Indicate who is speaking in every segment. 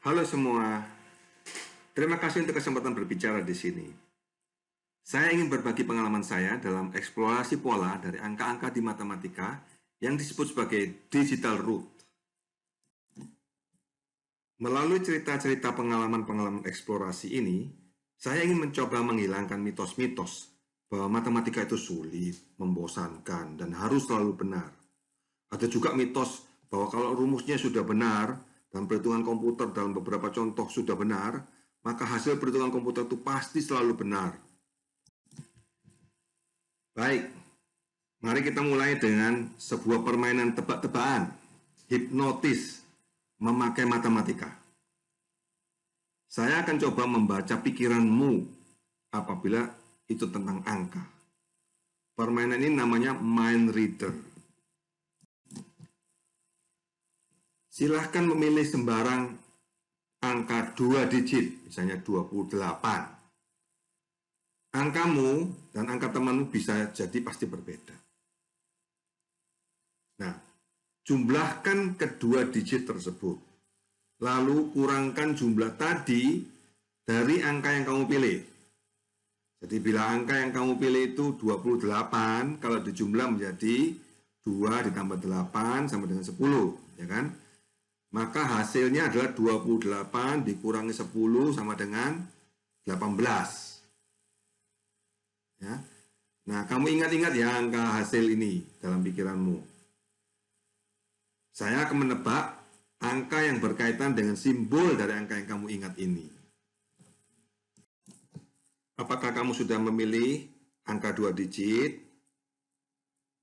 Speaker 1: Halo semua, terima kasih untuk kesempatan berbicara di sini. Saya ingin berbagi pengalaman saya dalam eksplorasi pola dari angka-angka di matematika yang disebut sebagai digital root. Melalui cerita-cerita pengalaman-pengalaman eksplorasi ini, saya ingin mencoba menghilangkan mitos-mitos bahwa matematika itu sulit, membosankan, dan harus selalu benar. Ada juga mitos bahwa kalau rumusnya sudah benar dan perhitungan komputer dalam beberapa contoh sudah benar, maka hasil perhitungan komputer itu pasti selalu benar. Baik, mari kita mulai dengan sebuah permainan tebak-tebakan, hipnotis, memakai matematika. Saya akan coba membaca pikiranmu apabila itu tentang angka. Permainan ini namanya mind reader. Silahkan memilih sembarang angka 2 digit, misalnya 28. Angkamu dan angka temanmu bisa jadi pasti berbeda. Nah, jumlahkan kedua digit tersebut. Lalu kurangkan jumlah tadi dari angka yang kamu pilih. Jadi bila angka yang kamu pilih itu 28, kalau dijumlah menjadi 2 ditambah 8 sama dengan 10, ya kan? Maka hasilnya adalah 28 dikurangi 10 sama dengan 18. Ya. Nah, kamu ingat-ingat ya angka hasil ini dalam pikiranmu. Saya akan menebak angka yang berkaitan dengan simbol dari angka yang kamu ingat ini. Apakah kamu sudah memilih angka 2 digit?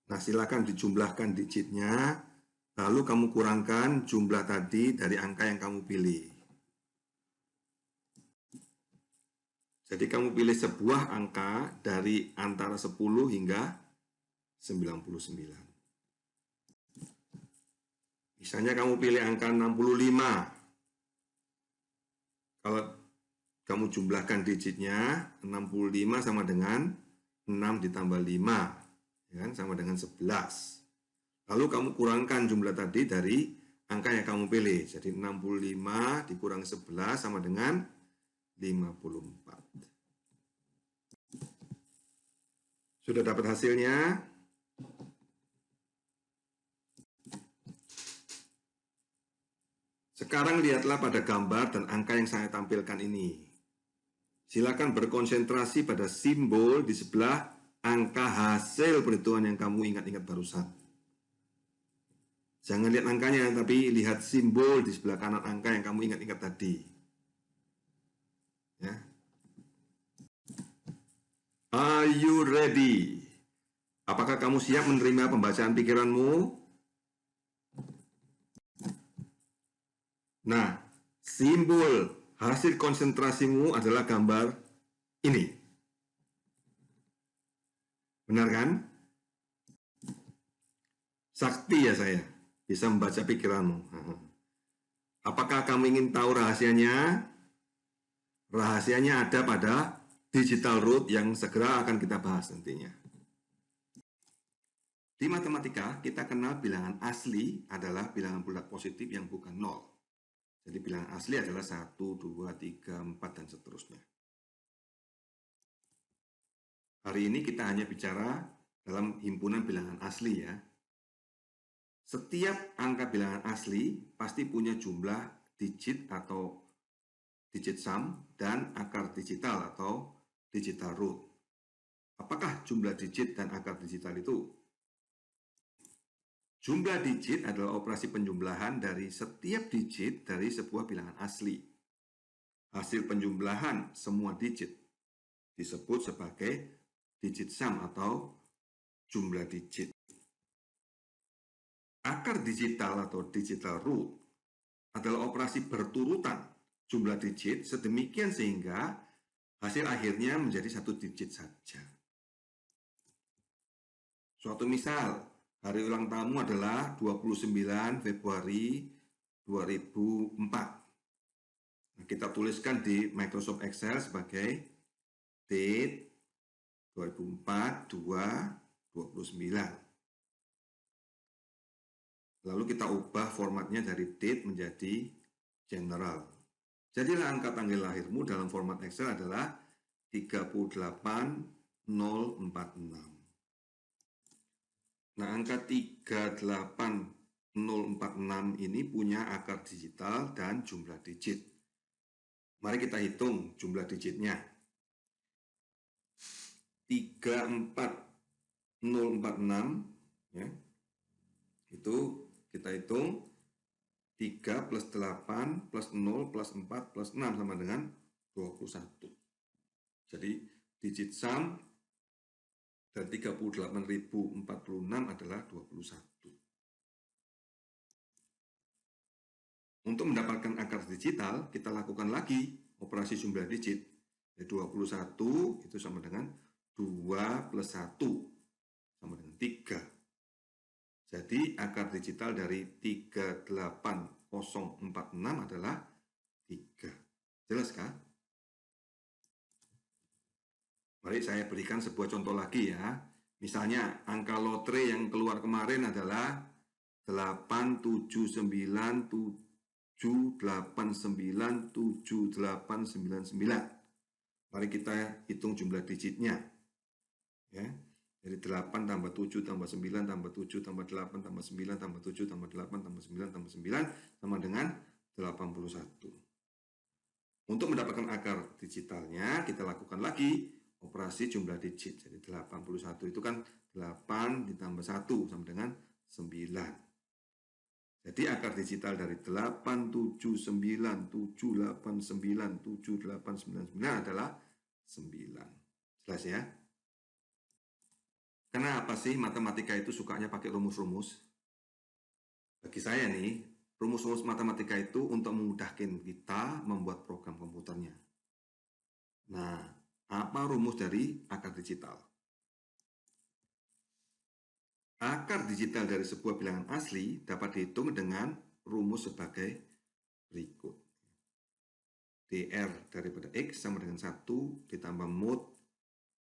Speaker 1: Nah, silakan dijumlahkan digitnya, lalu kamu kurangkan jumlah tadi dari angka yang kamu pilih. Jadi kamu pilih sebuah angka dari antara 10 hingga 99. Misalnya kamu pilih angka 65. Kalau kamu jumlahkan digitnya, 65 sama dengan 6 ditambah 5, ya kan? Sama dengan 11. Lalu kamu kurangkan jumlah tadi dari angka yang kamu pilih. Jadi 65 dikurangi 11 sama dengan 54. Sudah dapat hasilnya? Sekarang lihatlah pada gambar dan angka yang saya tampilkan ini. Silakan berkonsentrasi pada simbol di sebelah angka hasil perhitungan yang kamu ingat-ingat barusan. Jangan lihat angkanya, tapi lihat simbol di sebelah kanan angka yang kamu ingat-ingat tadi. Ya. Are you ready? Apakah kamu siap menerima pembacaan pikiranmu? Nah, simbol hasil konsentrasimu adalah gambar ini. Benar kan? Sakti ya saya, bisa membaca pikiranmu. Apakah kamu ingin tahu rahasianya? Rahasianya ada pada digital root yang segera akan kita bahas nantinya. Di matematika, kita kenal bilangan asli adalah bilangan bulat positif yang bukan 0. Jadi bilangan asli adalah 1, 2, 3, 4, dan seterusnya. Hari ini kita hanya bicara dalam himpunan bilangan asli ya. Setiap angka bilangan asli pasti punya jumlah digit atau digit sum dan akar digital atau digital root. Apakah jumlah digit dan akar digital itu? Jumlah digit adalah operasi penjumlahan dari setiap digit dari sebuah bilangan asli. Hasil penjumlahan semua digit disebut sebagai digit sum atau jumlah digit. Akar digital atau digital root adalah operasi berturutan jumlah digit sedemikian sehingga hasil akhirnya menjadi satu digit saja. Suatu misal, hari ulang tahunmu adalah 29 Februari 2004. Nah, kita tuliskan di Microsoft Excel sebagai date 2004-2-29. Lalu kita ubah formatnya dari date menjadi general. Jadilah angka tanggal lahirmu dalam format Excel adalah 38046. Nah, angka 38046 ini punya akar digital dan jumlah digit. Mari kita hitung jumlah digitnya. 34046 ya. Itu kita hitung 3 plus 8 plus 0 plus 4 plus 6 sama dengan 21. Jadi digit sum dan 38.046 adalah 21. Untuk mendapatkan akar digital, kita lakukan lagi operasi jumlah digit. 21 itu sama dengan 2 plus 1 sama dengan 3. Jadi akar digital dari 38046 adalah 3. Jelas kah? Mari saya berikan sebuah contoh lagi ya. Misalnya angka lotre yang keluar kemarin adalah 87978997899. Mari kita hitung jumlah digitnya. Ya. Jadi 8 tambah 7 tambah 9 tambah 7 tambah 8 tambah 9 tambah 7 tambah 8 tambah 9 tambah 9 sama dengan 81. Untuk mendapatkan akar digitalnya, kita lakukan lagi operasi jumlah digit. Jadi 81 itu kan 8 ditambah 1 sama dengan 9. Jadi akar digital dari 879789789 adalah 9. Jelas ya? Kenapa sih matematika itu sukanya pakai rumus-rumus? Bagi saya nih, rumus-rumus matematika itu untuk memudahkan kita membuat program komputernya. Nah, apa rumus dari akar digital? Akar digital dari sebuah bilangan asli dapat dihitung dengan rumus sebagai berikut. DR daripada X sama dengan 1 ditambah mod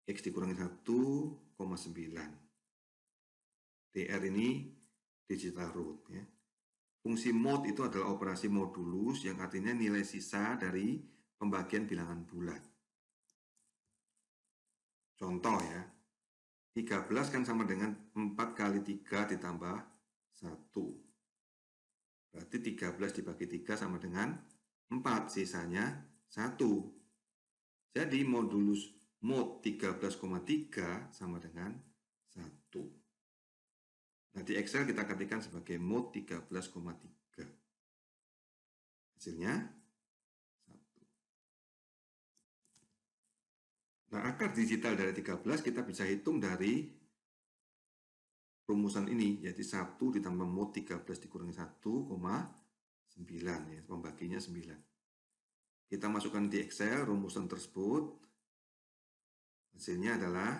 Speaker 1: X dikurangi 1,9. DR ini digital root. Ya. Fungsi mod itu adalah operasi modulus yang artinya nilai sisa dari pembagian bilangan bulat. Contoh ya, 13 kan sama dengan 4 kali 3 ditambah 1. Berarti 13 dibagi 3 sama dengan 4, sisanya 1. Jadi modulus mod 13,3 sama dengan 1. Nah, di Excel kita ketikkan sebagai mod 13,3. Hasilnya 1. Nah, akar digital dari 13 kita bisa hitung dari rumusan ini, yaitu 1 ditambah mod 13 dikurangi 1,9, ya, pembaginya 9. Kita masukkan di Excel rumusan tersebut, hasilnya adalah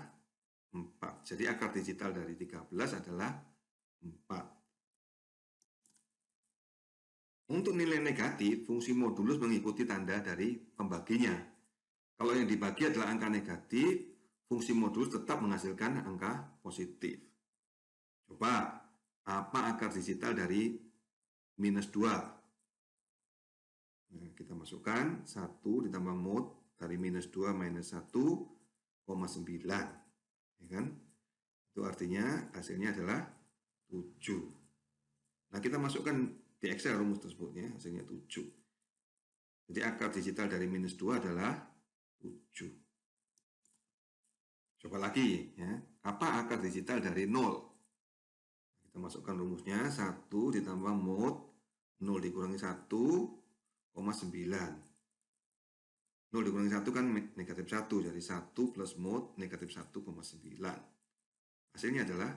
Speaker 1: 4. Jadi akar digital dari 13 adalah 4. Untuk nilai negatif, fungsi modulus mengikuti tanda dari pembaginya. Kalau yang dibagi adalah angka negatif, fungsi modulus tetap menghasilkan angka positif. Coba, apa akar digital dari minus 2? Nah, kita masukkan 1 ditambah mod dari minus 2 minus 1,9. Ya kan? Itu artinya hasilnya adalah 7. Nah, kita masukkan di Excel rumus tersebut ya, hasilnya 7. Jadi akar digital dari minus 2 adalah 7. Coba lagi ya, apa akar digital dari 0? Kita masukkan rumusnya 1 ditambah mod 0 dikurangi 1,9. 0 dikurangi 1 kan negatif 1, jadi 1 plus mod negatif 1,9. Hasilnya adalah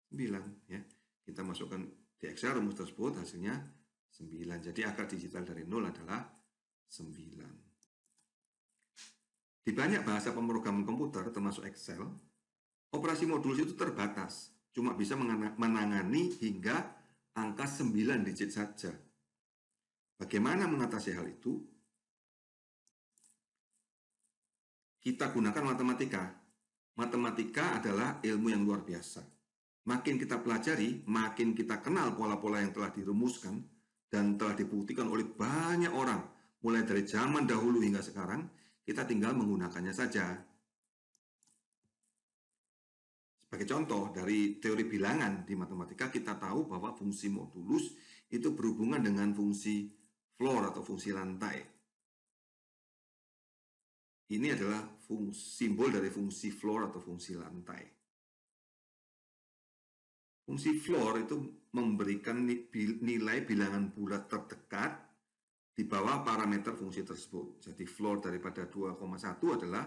Speaker 1: 9 ya. Kita masukkan di Excel rumus tersebut, hasilnya 9. Jadi akar digital dari 0 adalah 9. Di banyak bahasa pemrograman komputer termasuk Excel, operasi modulus itu terbatas, cuma bisa menangani hingga angka 9 digit saja. Bagaimana mengatasi hal itu? Kita gunakan matematika. Matematika adalah ilmu yang luar biasa. Makin kita pelajari, makin kita kenal pola-pola yang telah dirumuskan dan telah dibuktikan oleh banyak orang mulai dari zaman dahulu hingga sekarang, kita tinggal menggunakannya saja. Sebagai contoh, dari teori bilangan di matematika, kita tahu bahwa fungsi modulus itu berhubungan dengan fungsi floor atau fungsi lantai. Ini adalah simbol dari fungsi floor atau fungsi lantai. Fungsi floor itu memberikan nilai bilangan bulat terdekat di bawah parameter fungsi tersebut. Jadi floor daripada 2,1 adalah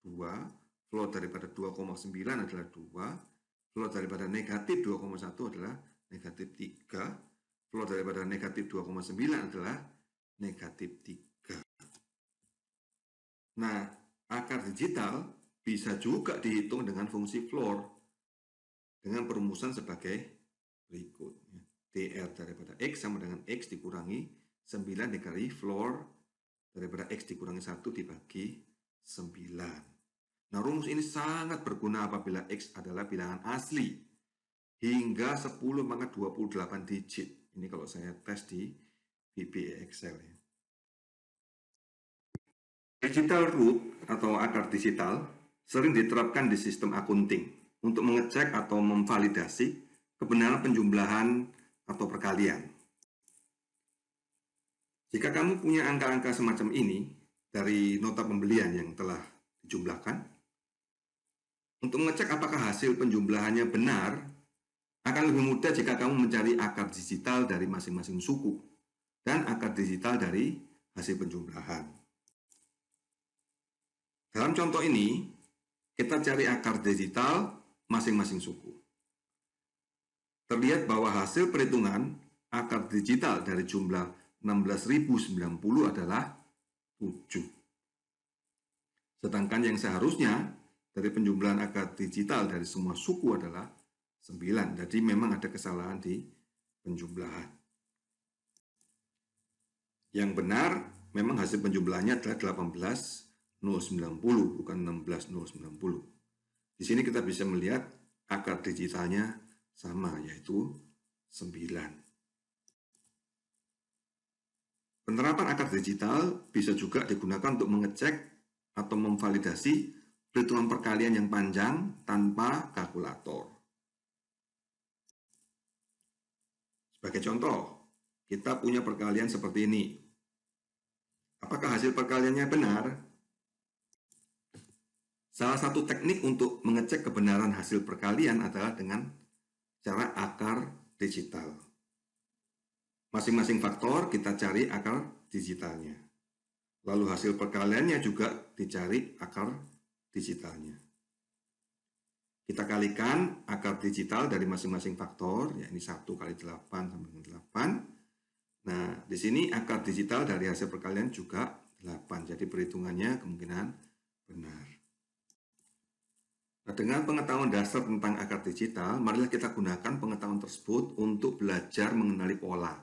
Speaker 1: 2, floor daripada 2,9 adalah 2, floor daripada negatif 2,1 adalah negatif 3, floor daripada negatif 2,9 adalah negatif 3. Nah, akar digital bisa juga dihitung dengan fungsi floor dengan perumusan sebagai berikut. dr daripada x sama dengan x dikurangi 9 dikali floor daripada x dikurangi 1 dibagi 9. Nah, rumus ini sangat berguna apabila x adalah bilangan asli hingga 10 pangkat 28 digit. Ini kalau saya tes di VBA Excel. Digital root atau akar digital sering diterapkan di sistem akunting untuk mengecek atau memvalidasi kebenaran penjumlahan atau perkalian. Jika kamu punya angka-angka semacam ini dari nota pembelian yang telah dijumlahkan, untuk mengecek apakah hasil penjumlahannya benar, akan lebih mudah jika kamu mencari akar digital dari masing-masing suku dan akar digital dari hasil penjumlahan. Dalam contoh ini, kita cari akar digital masing-masing suku. Terlihat bahwa hasil perhitungan akar digital dari jumlah 16.090 adalah 7. Sedangkan yang seharusnya dari penjumlahan akar digital dari semua suku adalah 9. Jadi memang ada kesalahan di penjumlahan. Yang benar memang hasil penjumlahannya adalah 18.090, bukan 16.090. Di sini kita bisa melihat akar digitalnya sama, yaitu 9. Penerapan akar digital bisa juga digunakan untuk mengecek atau memvalidasi perhitungan perkalian yang panjang tanpa kalkulator. Sebagai contoh, kita punya perkalian seperti ini. Apakah hasil perkaliannya benar? Salah satu teknik untuk mengecek kebenaran hasil perkalian adalah dengan cara akar digital. Masing-masing faktor kita cari akar digitalnya. Lalu hasil perkaliannya juga dicari akar digitalnya. Kita kalikan akar digital dari masing-masing faktor, yakni 1 kali 8 sama dengan 8. Nah, di sini akar digital dari hasil perkalian juga 8. Jadi perhitungannya kemungkinan benar. Nah, dengan pengetahuan dasar tentang akar digital, marilah kita gunakan pengetahuan tersebut untuk belajar mengenali pola.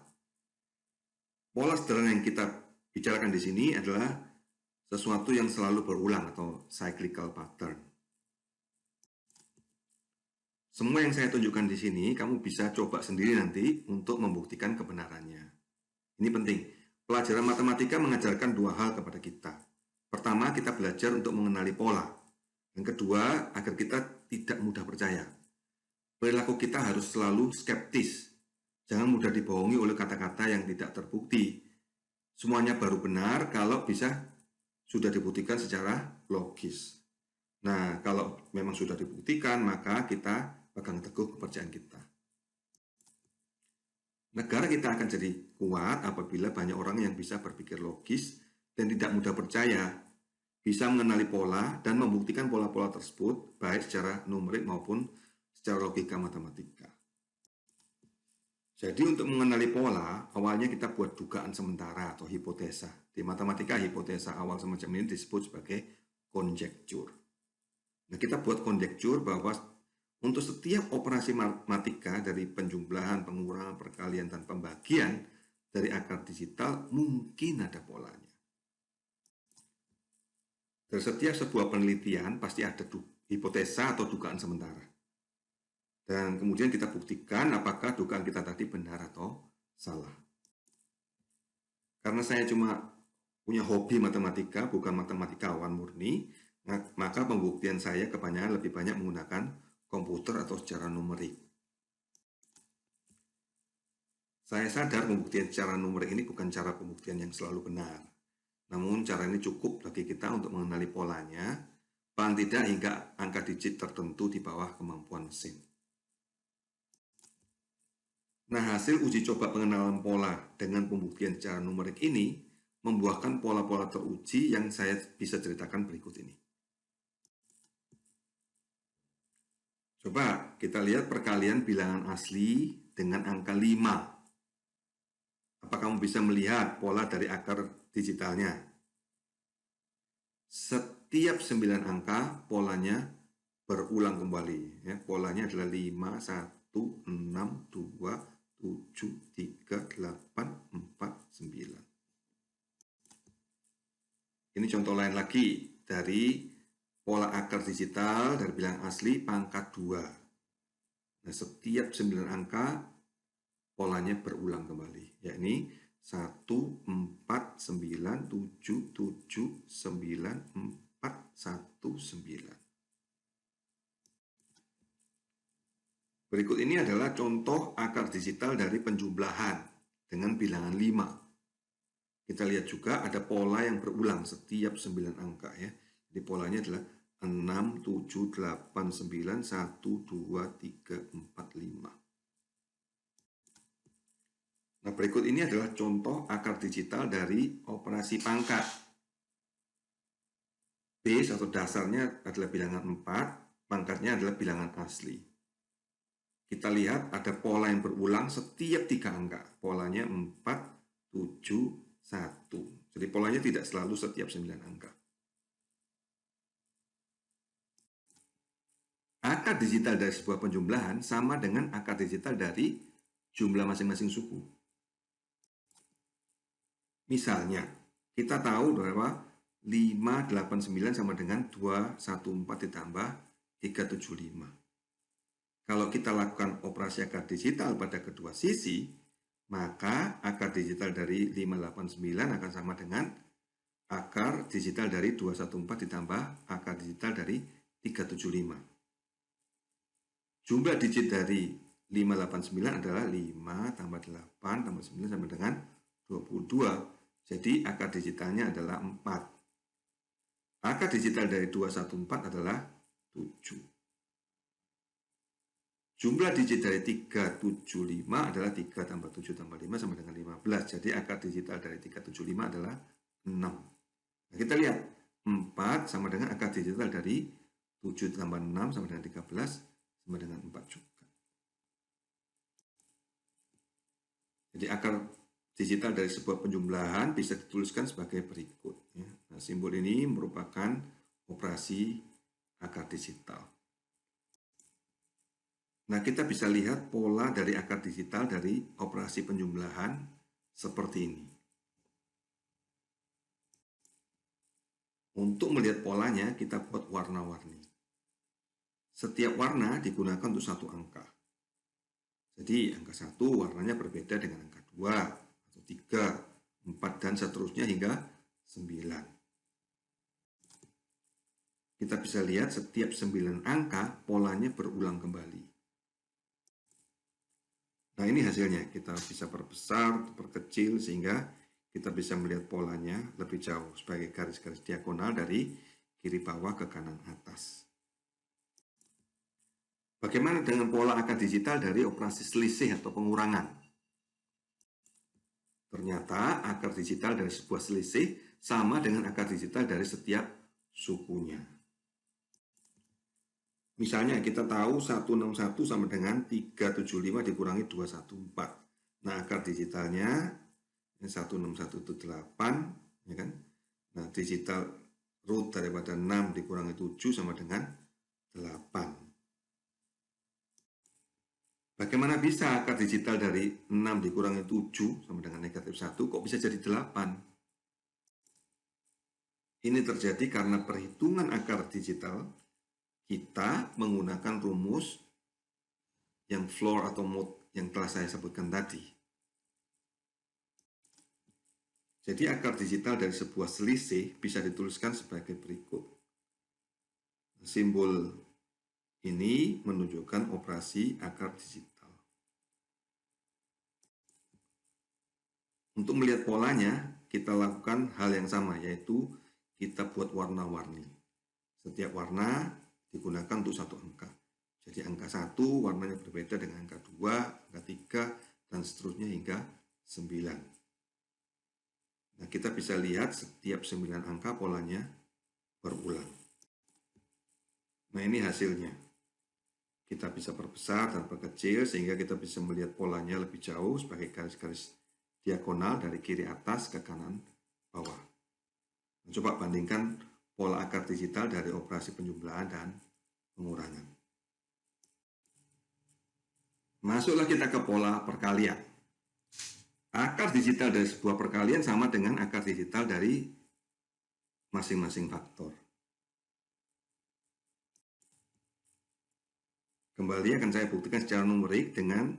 Speaker 1: Pola sederhana yang kita bicarakan di sini adalah sesuatu yang selalu berulang atau cyclical pattern. Semua yang saya tunjukkan di sini, kamu bisa coba sendiri nanti untuk membuktikan kebenarannya. Ini penting. Pelajaran matematika mengajarkan dua hal kepada kita. Pertama, kita belajar untuk mengenali pola. Yang kedua, agar kita tidak mudah percaya. Perilaku kita harus selalu skeptis. Jangan mudah dibohongi oleh kata-kata yang tidak terbukti. Semuanya baru benar kalau bisa sudah dibuktikan secara logis. Nah, kalau memang sudah dibuktikan, maka kita pegang teguh kepercayaan kita. Negara kita akan jadi kuat apabila banyak orang yang bisa berpikir logis dan tidak mudah percaya, bisa mengenali pola dan membuktikan pola-pola tersebut baik secara numerik maupun secara logika matematika. Jadi untuk mengenali pola, awalnya kita buat dugaan sementara atau hipotesa. Di matematika, hipotesa awal semacam ini disebut sebagai konjektur. Nah, kita buat konjektur bahwa untuk setiap operasi matematika dari penjumlahan, pengurangan, perkalian, dan pembagian dari akar digital mungkin ada polanya. Dari setiap sebuah penelitian pasti ada hipotesa atau dugaan sementara. Dan kemudian kita buktikan apakah dugaan kita tadi benar atau salah. Karena saya cuma punya hobi matematika, bukan matematikawan murni, maka pembuktian saya kebanyakan lebih banyak menggunakan komputer atau secara numerik. Saya sadar pembuktian secara numerik ini bukan cara pembuktian yang selalu benar. Namun cara ini cukup bagi kita untuk mengenali polanya, paling tidak hingga angka digit tertentu di bawah kemampuan mesin. Nah, hasil uji coba pengenalan pola dengan pembuktian secara numerik ini membuahkan pola-pola teruji yang saya bisa ceritakan berikut ini. Coba kita lihat perkalian bilangan asli dengan angka 5. Apa kamu bisa melihat pola dari akar digitalnya? Setiap 9 angka polanya berulang kembali. Ya, polanya adalah 5, 1, 6, 2, 7, 3, 8, 4, 9. Ini contoh lain lagi dari pola akar digital dari bilangan asli pangkat 2. Nah, setiap 9 angka polanya berulang kembali, yakni 1, 4, 9, 7, 7, 9, 4, 1, 9. Berikut ini adalah contoh akar digital dari penjumlahan dengan bilangan 5. Kita lihat juga ada pola yang berulang setiap 9 angka ya. Jadi polanya adalah 6, 7, 8, 9, 1, 2, 3, 4, 5. Nah, berikut ini adalah contoh akar digital dari operasi pangkat. Base atau dasarnya adalah bilangan 4, pangkatnya adalah bilangan asli. Kita lihat ada pola yang berulang setiap 3 angka. Polanya 4, 7, 1. Jadi polanya tidak selalu setiap 9 angka. Akar digital dari sebuah penjumlahan sama dengan akar digital dari jumlah masing-masing suku. Misalnya, kita tahu bahwa 589 sama dengan 214 ditambah 375. Kalau kita lakukan operasi akar digital pada kedua sisi, maka akar digital dari 589 akan sama dengan akar digital dari 214 ditambah akar digital dari 375. Jumlah digit dari 589 adalah 5 tambah 8 tambah 9 sama dengan 22. Jadi akar digitalnya adalah 4. Akar digital dari 214 adalah 7. Jumlah digit dari 375 adalah 3 tambah 7 tambah 5 sama dengan 15. Jadi akar digital dari 375 adalah 6. Nah, kita lihat 4 sama dengan akar digital dari 7 tambah 6 sama dengan 13 sama dengan 4 juga. Jadi akar digital dari sebuah penjumlahan bisa dituliskan sebagai berikut. Nah, simbol ini merupakan operasi akar digital. Nah, kita bisa lihat pola dari akar digital dari operasi penjumlahan seperti ini. Untuk melihat polanya, kita buat warna-warni. Setiap warna digunakan untuk satu angka. Jadi, angka 1 warnanya berbeda dengan angka 2, atau 3, 4, dan seterusnya hingga 9. Kita bisa lihat setiap 9 angka polanya berulang kembali. Nah, ini hasilnya. Kita bisa perbesar, perkecil, sehingga kita bisa melihat polanya lebih jauh sebagai garis-garis diagonal dari kiri bawah ke kanan atas. Bagaimana dengan pola akar digital dari operasi selisih atau pengurangan? Ternyata akar digital dari sebuah selisih sama dengan akar digital dari setiap sukunya. Misalnya kita tahu 161 sama dengan 375 dikurangi 214. Nah, akar digitalnya 161 itu 8, ya kan? Nah, digital root daripada 6 dikurangi 7 sama dengan 8. Bagaimana bisa akar digital dari 6 dikurangi 7 sama dengan negatif 1 kok bisa jadi 8? Ini terjadi karena perhitungan akar digital kita menggunakan rumus yang floor atau mode yang telah saya sebutkan tadi. Jadi akar digital dari sebuah selisih bisa dituliskan sebagai berikut. Simbol ini menunjukkan operasi akar digital. Untuk melihat polanya, kita lakukan hal yang sama, yaitu kita buat warna-warni. Setiap warna digunakan untuk satu angka. Jadi angka 1 warnanya berbeda dengan angka 2, angka 3, dan seterusnya hingga 9. Nah, kita bisa lihat setiap 9 angka polanya berulang. Nah, ini hasilnya. Kita bisa perbesar dan perkecil sehingga kita bisa melihat polanya lebih jauh sebagai garis-garis diagonal dari kiri atas ke kanan bawah. Coba bandingkan pola akar digital dari operasi penjumlahan dan pengurangan. Masuklah kita ke pola perkalian. Akar digital dari sebuah perkalian sama dengan akar digital dari masing-masing faktor. Kembali akan saya buktikan secara numerik dengan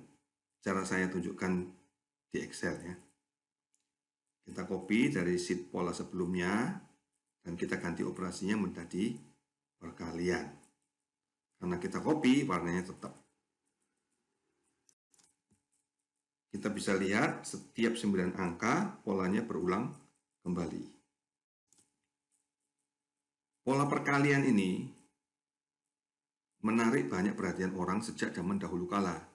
Speaker 1: cara saya tunjukkan di Excel ya. Kita copy dari sheet pola sebelumnya dan kita ganti operasinya menjadi perkalian. Karena kita copy, warnanya tetap. Kita bisa lihat setiap 9 angka polanya berulang kembali. Pola perkalian ini menarik banyak perhatian orang sejak zaman dahulu kala.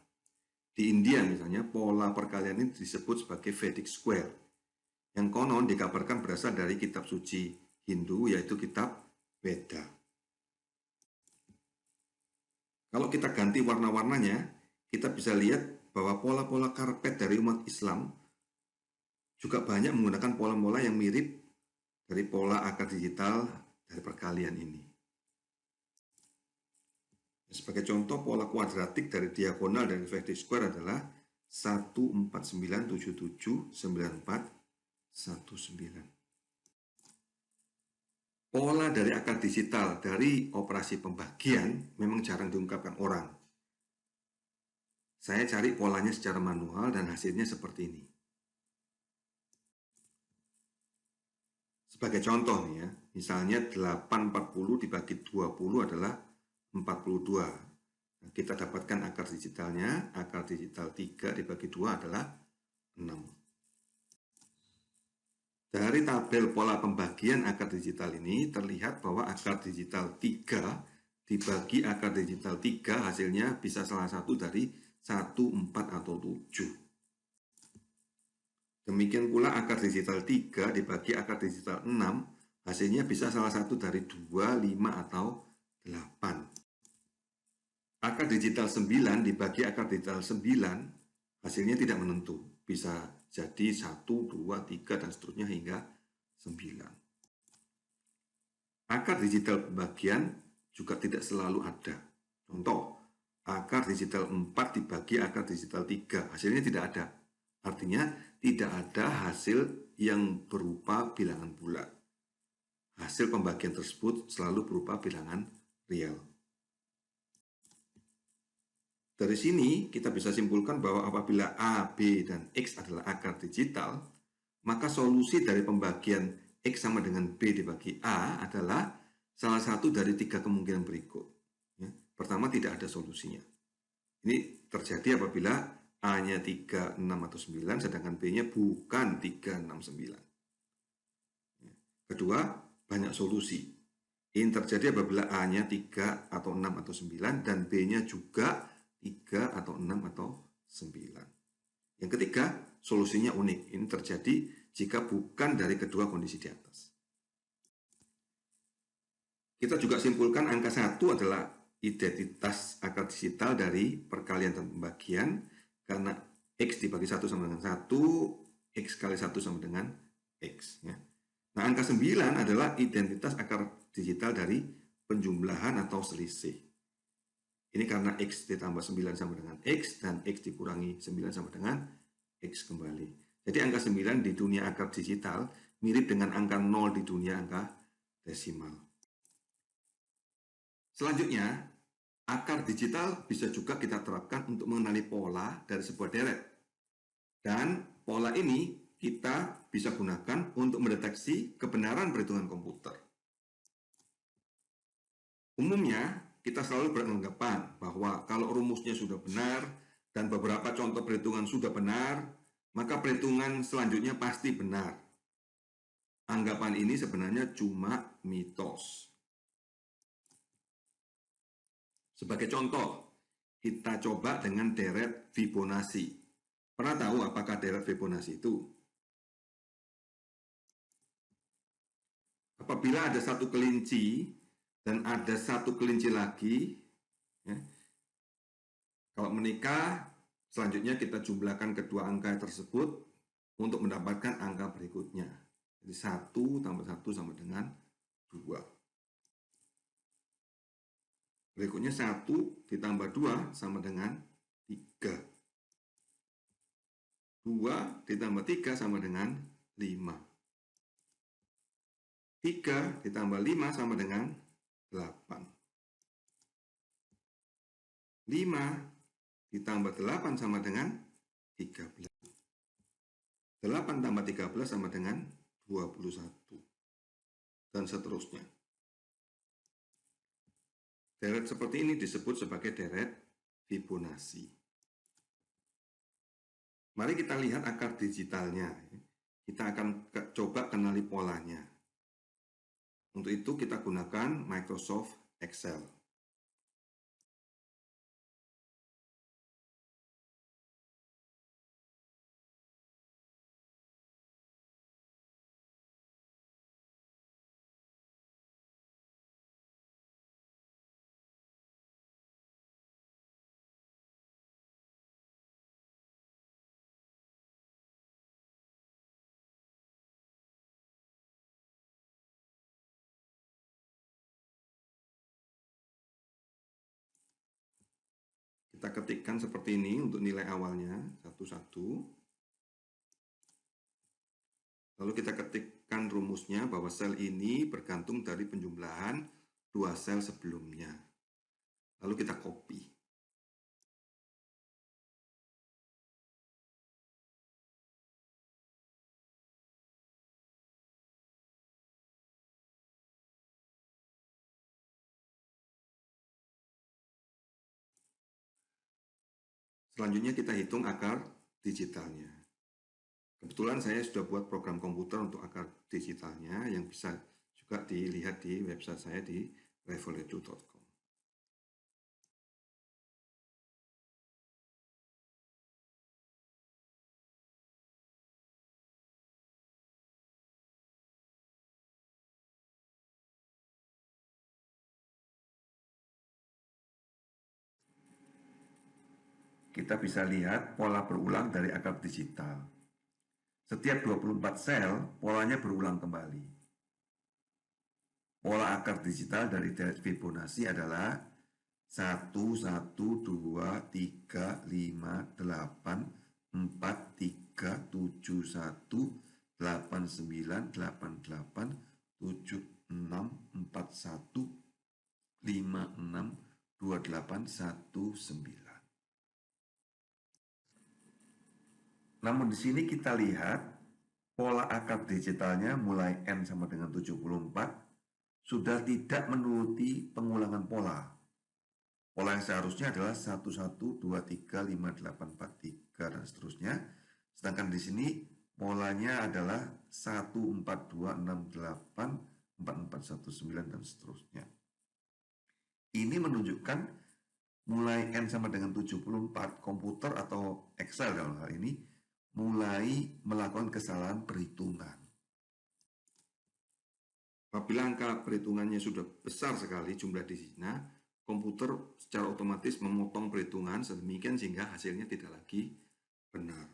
Speaker 1: Di India misalnya, pola perkalian ini disebut sebagai Vedic Square, yang konon dikabarkan berasal dari kitab suci Hindu, yaitu kitab Veda. Kalau kita ganti warna-warnanya, kita bisa lihat bahwa pola-pola karpet dari umat Islam juga banyak menggunakan pola-pola yang mirip dari pola akar digital dari perkalian ini. Sebagai contoh, pola kuadratik dari diagonal dari Vedic Square adalah 149779419. Pola dari akar digital dari operasi pembagian memang jarang diungkapkan orang. Saya cari polanya secara manual dan hasilnya seperti ini. Sebagai contoh nih ya, misalnya 840 dibagi 20 adalah 42. Nah, kita dapatkan akar digitalnya, akar digital 3 dibagi 2 adalah 6. Dari tabel pola pembagian akar digital ini terlihat bahwa akar digital 3 dibagi akar digital 3 hasilnya bisa salah satu dari 1, 4, atau 7. Demikian pula akar digital 3 dibagi akar digital 6 hasilnya bisa salah satu dari 2, 5, atau 8. Akar digital 9 dibagi akar digital 9 hasilnya tidak menentu. Bisa jadi 1, 2, 3, dan seterusnya hingga 9. Akar digital pembagian juga tidak selalu ada. Contoh, akar digital 4 dibagi akar digital 3, hasilnya tidak ada. Artinya tidak ada hasil yang berupa bilangan bulat. Hasil pembagian tersebut selalu berupa bilangan real. Dari sini kita bisa simpulkan bahwa apabila A, B, dan X adalah akar digital, maka solusi dari pembagian X sama dengan B dibagi A adalah salah satu dari 3 kemungkinan berikut. Pertama, tidak ada solusinya. Ini terjadi apabila A-nya 3, 6, atau 9, sedangkan B-nya bukan 3, 6, 9. Kedua, banyak solusi. Ini terjadi apabila A-nya 3, atau 6, atau 9, dan B-nya juga 3, atau 6, atau 9. Yang ketiga, solusinya unik. Ini terjadi jika bukan dari kedua kondisi di atas. Kita juga simpulkan angka 1 adalah identitas akar digital dari perkalian dan pembagian, karena X dibagi 1 sama dengan 1, X kali 1 sama dengan X. Ya. Nah, angka 9 adalah identitas akar digital dari penjumlahan atau selisih. Ini karena X ditambah 9 sama dengan X, dan X dikurangi 9 sama dengan X kembali. Jadi angka 9 di dunia akar digital mirip dengan angka 0 di dunia angka desimal. Selanjutnya, akar digital bisa juga kita terapkan untuk mengenali pola dari sebuah deret. Dan pola ini kita bisa gunakan untuk mendeteksi kebenaran perhitungan komputer. Umumnya, kita selalu beranggapan bahwa kalau rumusnya sudah benar dan beberapa contoh perhitungan sudah benar, maka perhitungan selanjutnya pasti benar. Anggapan ini sebenarnya cuma mitos. Sebagai contoh, kita coba dengan deret Fibonacci. Pernah tahu apakah deret Fibonacci itu? Apabila ada satu kelinci dan ada satu kelinci lagi, ya, kalau menikah, selanjutnya kita jumlahkan kedua angka tersebut untuk mendapatkan angka berikutnya. Jadi 1 tambah 1 sama dengan 2. Berikutnya 1 ditambah 2 sama dengan 3. 2 ditambah 3 sama dengan 5. 3 ditambah 5 sama dengan 8. 5 ditambah 8 sama dengan 13. 8 tambah 13 sama dengan 21. Dan seterusnya. Deret seperti ini disebut sebagai deret Fibonacci. Mari kita lihat akar digitalnya. Kita akan coba kenali polanya. Untuk itu kita gunakan Microsoft Excel. Kita ketikkan seperti ini untuk nilai awalnya, 11. Lalu kita ketikkan rumusnya bahwa sel ini bergantung dari penjumlahan 2 sel sebelumnya. Lalu kita copy. Selanjutnya kita hitung akar digitalnya. Kebetulan saya sudah buat program komputer untuk akar digitalnya yang bisa juga dilihat di website saya di revoledu.com. Kita bisa lihat pola berulang dari akar digital. Setiap 24 sel, polanya berulang kembali. Pola akar digital dari deret Fibonacci adalah 1, 1, 2, 3, 5, 8, 4, 3, 7, 1, 8, 9, 8, 8, 7, 6, 4, 1, 5, 6, 2, 8, 1, 9. Namun di sini kita lihat pola akar digitalnya mulai N sama dengan 74 sudah tidak menuruti pengulangan pola. Pola yang seharusnya adalah 1, 1, 2, 3, 5, 8, 4, 3 dan seterusnya. Sedangkan di sini polanya adalah 1, 4, 2, 6, 8, 4, 4, 1, 9 dan seterusnya. Ini menunjukkan mulai N sama dengan 74 komputer atau Excel dalam hal ini mulai melakukan kesalahan perhitungan. Apabila angka perhitungannya sudah besar sekali jumlah digitnya, komputer secara otomatis memotong perhitungan sedemikian sehingga hasilnya tidak lagi benar.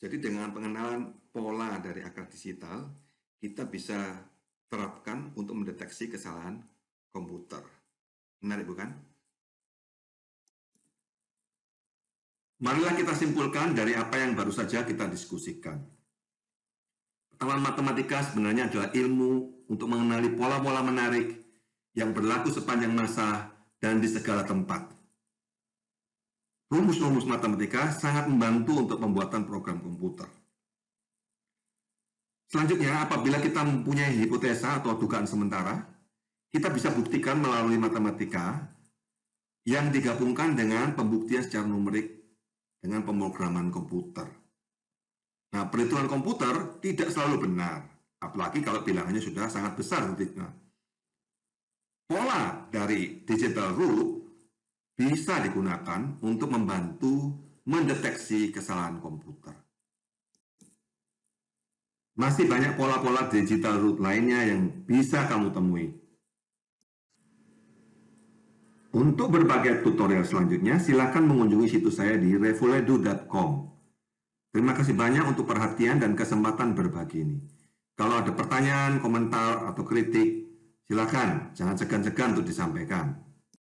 Speaker 1: Jadi dengan pengenalan pola dari akar digital, kita bisa terapkan untuk mendeteksi kesalahan komputer. Menarik bukan? Marilah kita simpulkan dari apa yang baru saja kita diskusikan. Pertama, matematika sebenarnya adalah ilmu untuk mengenali pola-pola menarik yang berlaku sepanjang masa dan di segala tempat. rumus-rumus matematika sangat membantu untuk pembuatan program komputer. Selanjutnya, apabila kita mempunyai hipotesa atau dugaan sementara, kita bisa buktikan melalui matematika yang digabungkan dengan pembuktian secara numerik dengan pemrograman komputer. Nah, perhitungan komputer tidak selalu benar, apalagi kalau bilangannya sudah sangat besar. Pola dari digital rule bisa digunakan untuk membantu mendeteksi kesalahan komputer. Masih banyak pola-pola digital rule lainnya yang bisa kamu temui. Untuk berbagai tutorial selanjutnya, silakan mengunjungi situs saya di revoledu.com. Terima kasih banyak untuk perhatian dan kesempatan berbagi ini. Kalau ada pertanyaan, komentar, atau kritik, silakan, jangan segan-segan untuk disampaikan.